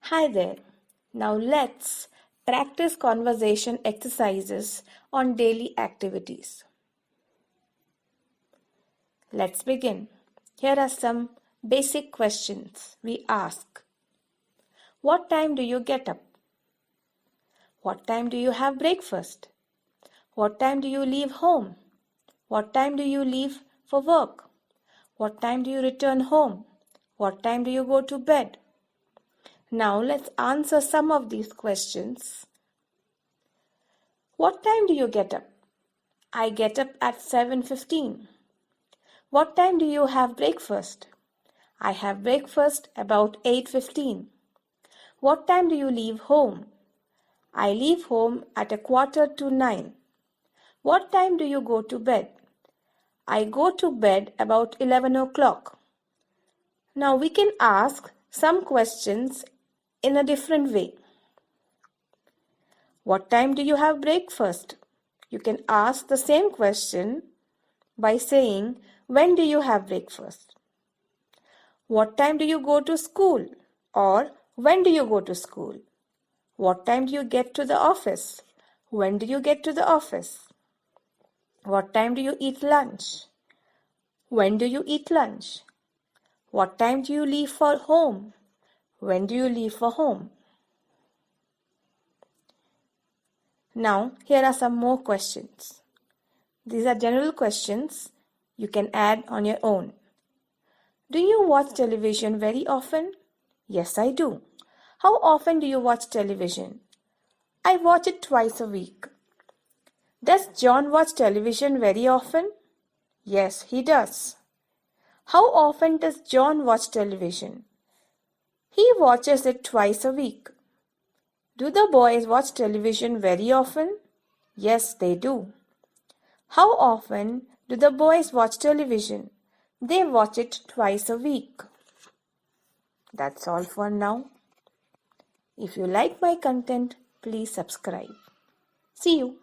Hi there. Now let's practice conversation exercises on daily activities. Let's begin. Here are some basic questions we ask. What time do you get up? What time do you have breakfast? What time do you leave home? What time do you leave for work? What time do you return home? What time do you go to bed? Now let's answer some of these questions. What time do you get up? I get up at 7:15. What time do you have breakfast? I have breakfast about 8:15. What time do you leave home? I leave home at 8:45. What time do you go to bed? I go to bed about 11 o'clock. Now we can ask some questions in a different way. What time do you have breakfast? You can ask the same question by saying, when do you have breakfast? What time do you go to school? Or when do you go to school? What time do you get to the office? When do you get to the office? What time do you eat lunch? When do you eat lunch? What time do you leave for home? When do you leave for home? Now, here are some more questions. These are general questions you can add on your own. Do you watch television very often? Yes, I do. How often do you watch television? I watch it twice a week. Does John watch television very often? Yes, he does. How often does John watch television? He watches it twice a week. Do the boys watch television very often? Yes, they do. How often do the boys watch television? They watch it twice a week. That's all for now. If you like my content, please subscribe. See you.